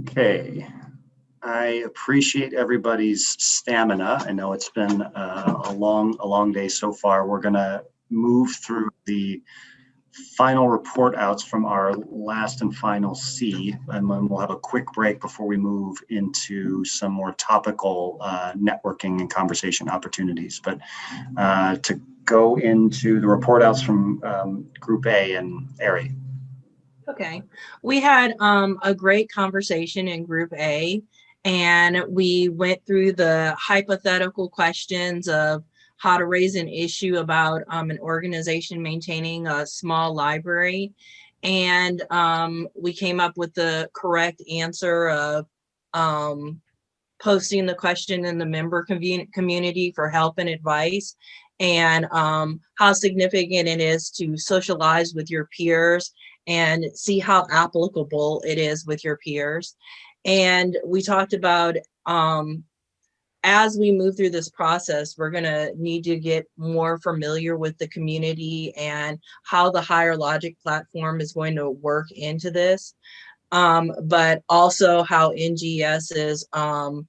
Okay, I appreciate everybody's stamina. I know it's been a long day so far. We're gonna move through the final report outs from our last and final C, and then we'll have a quick break before we move into some more topical networking and conversation opportunities. But to go into the report outs from Group A and Ari. Okay, we had a great conversation in Group A, and we went through the hypothetical questions of how to raise an issue about an organization maintaining a small library. And we came up with the correct answer of posting the question in the member community for help and advice, and how significant it is to socialize with your peers and see how applicable it is with your peers. And we talked about as we move through this process, we're going to need to get more familiar with the community and how the Higher Logic platform is going to work into this. But also how NGS is going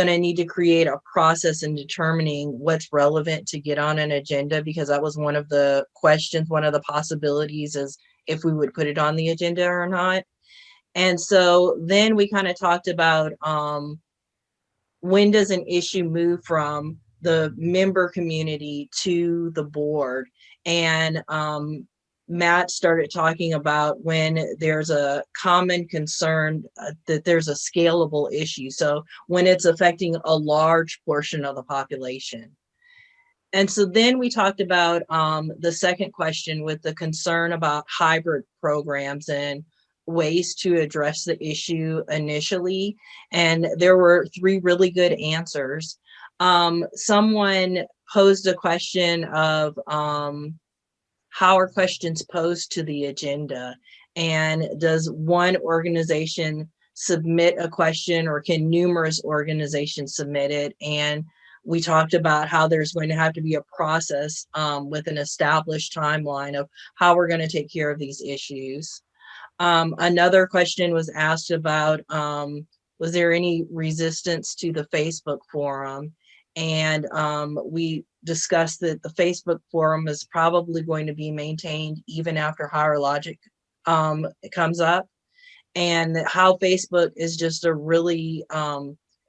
to need to create a process in determining what's relevant to get on an agenda, because that was one of the questions, one of the possibilities is if we would put it on the agenda or not. And so then we kind of talked about when does an issue move from the member community to the board? And Matt started talking about when there's a common concern that there's a scalable issue. So when it's affecting a large portion of the population. And so then we talked about the second question with the concern about hybrid programs and ways to address the issue initially. And there were three really good answers. Someone posed a question of how are questions posed to the agenda? And does one organization submit a question, or can numerous organizations submit it? And we talked about how there's going to have to be a process with an established timeline of how we're going to take care of these issues. Another question was asked about, was there any resistance to the Facebook forum? And we discussed that the Facebook forum is probably going to be maintained even after Higher Logic comes up, and how Facebook is just a really,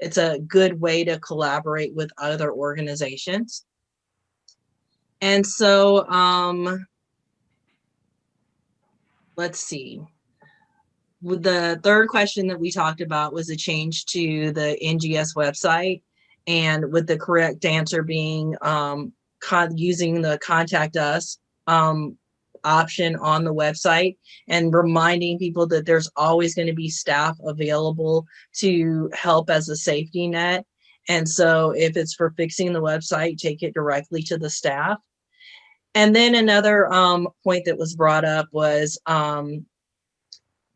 it's a good way to collaborate with other organizations. And so let's see. The third question that we talked about was a change to the NGS website, and with the correct answer being using the contact us option on the website, and reminding people that there's always going to be staff available to help as a safety net. And so if it's for fixing the website, take it directly to the staff. And then another point that was brought up was,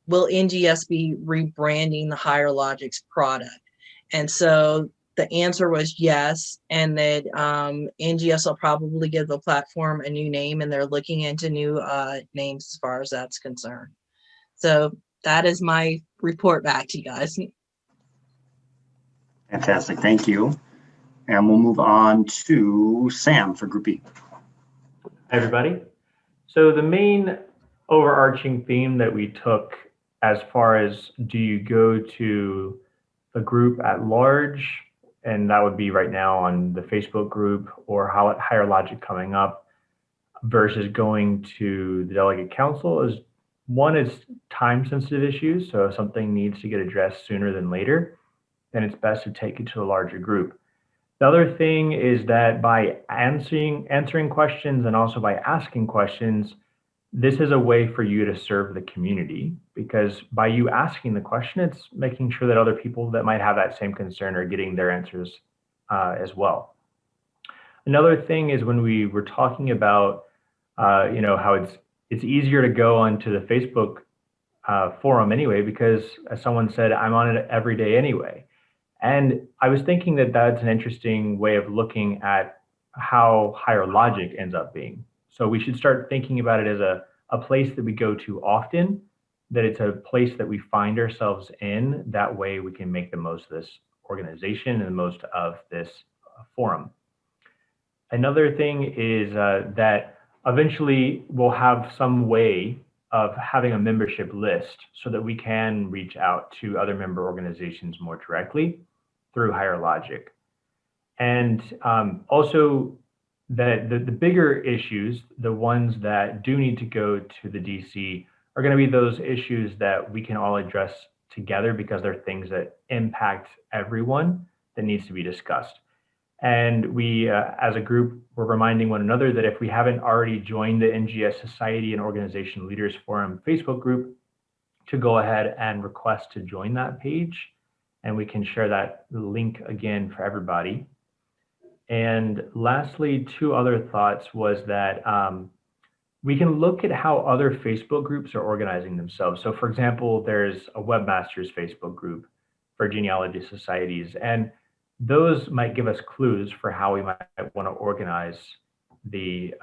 will NGS be rebranding the Higher Logics product? And so the answer was yes, and that NGS will probably give the platform a new name, and they're looking into new names as far as that's concerned. So that is my report back to you guys. Fantastic, thank you. And we'll move on to Sam for Group B. Hi, everybody. So the main overarching theme that we took as far as, do you go to the group at large, and that would be right now on the Facebook group, or Higher Logic coming up, versus going to the delegate council, is one is time sensitive issues. So if something needs to get addressed sooner than later, then it's best to take it to a larger group. The other thing is that by answering questions and also by asking questions, this is a way for you to serve the community, because by you asking the question, it's making sure that other people that might have that same concern are getting their answers as well. Another thing is when we were talking about, how it's easier to go onto the Facebook forum anyway, because as someone said, I'm on it every day anyway. And I was thinking that that's an interesting way of looking at how Higher Logic ends up being. So we should start thinking about it as a place that we go to often, that it's a place that we find ourselves in. That way we can make the most of this organization and the most of this forum. Another thing is that eventually we'll have some way of having a membership list so that we can reach out to other member organizations more directly through Higher Logic. And also the bigger issues, the ones that do need to go to the DC, are going to be those issues that we can all address together because they're things that impact everyone that needs to be discussed. And we, as a group, we're reminding one another that if we haven't already joined the NGS Society and Organization Leaders Forum Facebook group, to go ahead and request to join that page. And we can share that link again for everybody. And lastly, two other thoughts was that we can look at how other Facebook groups are organizing themselves. So for example, there's a Webmasters Facebook group for genealogy societies, and those might give us clues for how we might want to organize the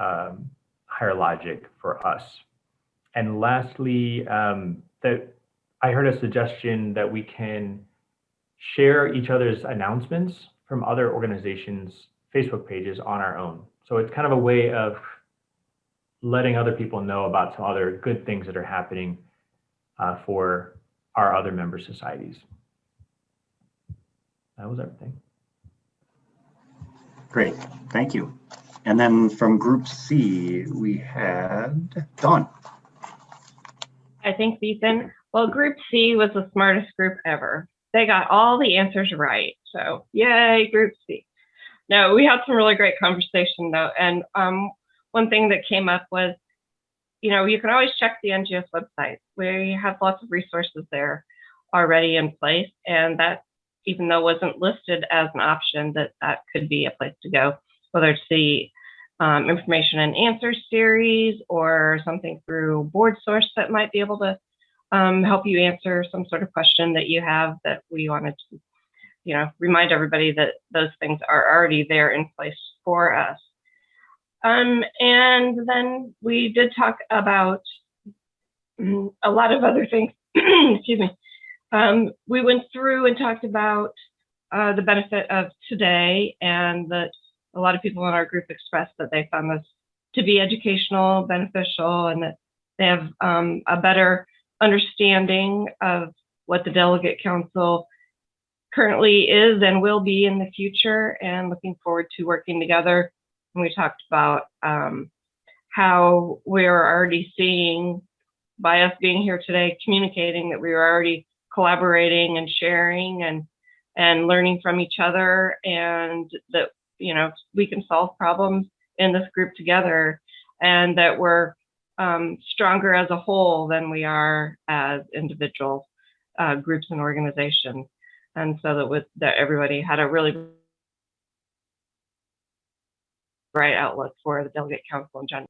Higher Logic for us. And lastly, that I heard a suggestion that we can share each other's announcements from other organizations' Facebook pages on our own. So it's kind of a way of letting other people know about some other good things that are happening for our other member societies. That was everything. Great, thank you. And then from Group C, we had Dawn. Thanks, Ethan. Well, Group C was the smartest group ever. They got all the answers right. So yay, Group C. No, we had some really great conversation though. And one thing that came up was, you know, you can always check the NGS website. We have lots of resources there already in place. And that, even though it wasn't listed as an option, that could be a place to go, whether it's the information and answers series or something through BoardSource that might be able to help you answer some sort of question that you have, that we wanted to, you know, remind everybody that those things are already there in place for us. And then we did talk about a lot of other things. Excuse me. We went through and talked about the benefit of today, and that a lot of people in our group expressed that they found this to be educational, beneficial, and that they have a better understanding of what the Delegate Council currently is and will be in the future, and looking forward to working together. And we talked about how we're already seeing, by us being here today, communicating, that we were already collaborating and sharing and learning from each other, and that, you know, we can solve problems in this group together, and that we're stronger as a whole than we are as individual groups and organizations. And so that everybody had a really bright outlook for the Delegate Council in general.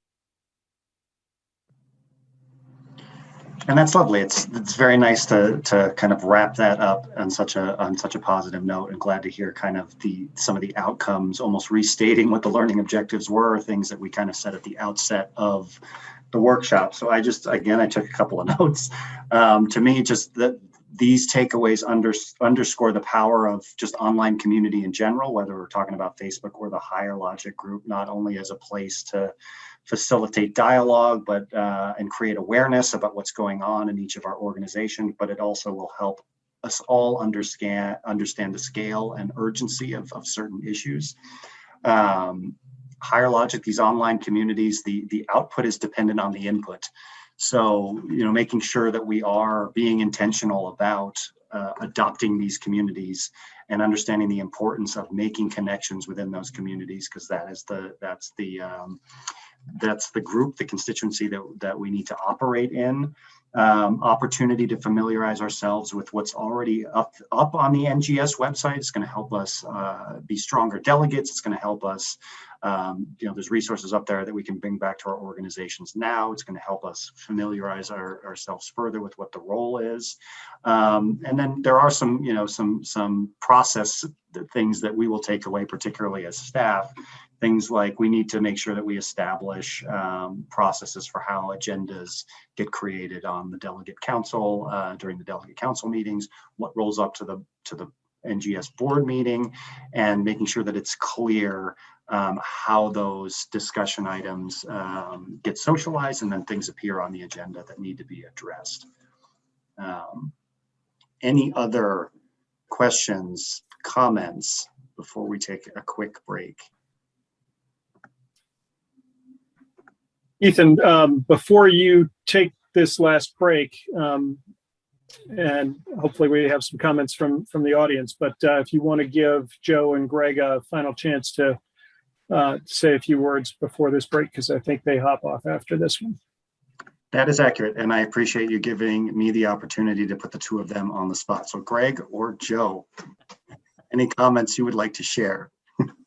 And that's lovely. It's very nice to kind of wrap that up on such a positive note, and glad to hear kind of some of the outcomes, almost restating what the learning objectives were, things that we kind of said at the outset of the workshop. So I took a couple of notes. To me, just that these takeaways underscore the power of just online community in general, whether we're talking about Facebook or the Higher Logic group, not only as a place to facilitate dialogue, but and create awareness about what's going on in each of our organizations, but it also will help us all understand the scale and urgency of certain issues. Higher Logic, these online communities, the output is dependent on the input. So, you know, making sure that we are being intentional about adopting these communities and understanding the importance of making connections within those communities, because that's the group, the constituency that we need to operate in. Opportunity to familiarize ourselves with what's already up on the NGS website. It's going to help us be stronger delegates. It's going to help us, there's resources up there that we can bring back to our organizations now. It's going to help us familiarize ourselves further with what the role is. And then there are some process things that we will take away, particularly as staff. Things like we need to make sure that we establish processes for how agendas get created on on the delegate council during the delegate council meetings, what rolls up to the NGS board meeting, and making sure that it's clear how those discussion items get socialized, and then things appear on the agenda that need to be addressed. Any other questions, comments before we take a quick break? Ethan, before you take this last break, and hopefully we have some comments from the audience, but if you want to give Joe and Greg a final chance to say a few words before this break, because I think they hop off after this one. That is accurate, and I appreciate you giving me the opportunity to put the two of them on the spot. So Greg or Joe, any comments you would like to share?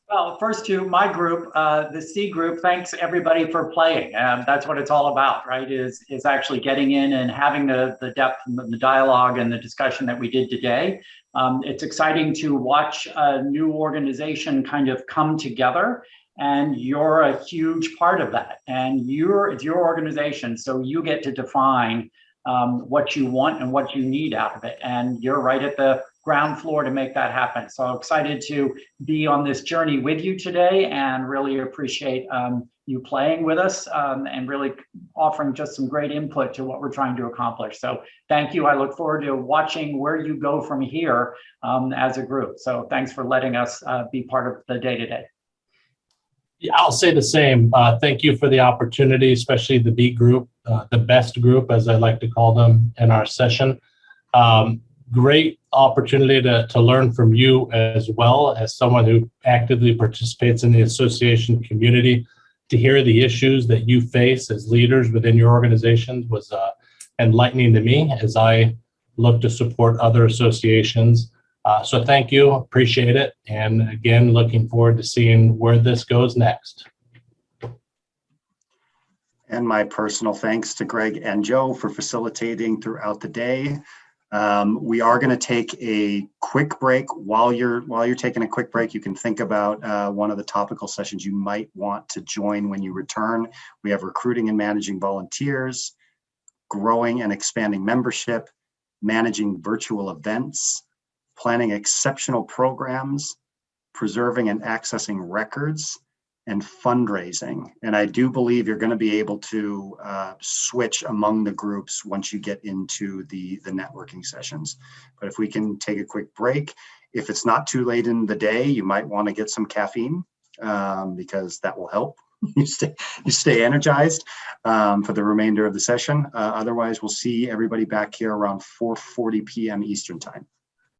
Well, first to my group, the C group, thanks everybody for playing. That's what it's all about, right? Is actually getting in and having the depth and the dialogue and the discussion that we did today. It's exciting to watch a new organization kind of come together, and you're a huge part of that. And it's your organization, so you get to define what you want and what you need out of it. And you're right at the ground floor to make that happen. So excited to be on this journey with you today, and really appreciate you playing with us and really offering just some great input to what we're trying to accomplish. So thank you. I look forward to watching where you go from here as a group. So thanks for letting us be part of the day-to-day. Yeah, I'll say the same. Thank you for the opportunity, especially the B group, the best group, as I like to call them in our session. Great opportunity to learn from you, as well as someone who actively participates in the association community. To hear the issues that you face as leaders within your organizations was enlightening to me as I look to support other associations. So thank you, appreciate it. And again, looking forward to seeing where this goes next. And my personal thanks to Greg and Joe for facilitating throughout the day. We are going to take a quick break. While you're taking a quick break, you can think about one of the topical sessions you might want to join when you return. We have recruiting and managing volunteers, growing and expanding membership, managing virtual events, planning exceptional programs, preserving and accessing records, and fundraising. And I do believe you're going to be able to switch among the groups once you get into the networking sessions. But if we can take a quick break, if it's not too late in the day, you might want to get some caffeine because that will help you stay energized for the remainder of the session. Otherwise, we'll see everybody back here around 4:40 p.m. Eastern time.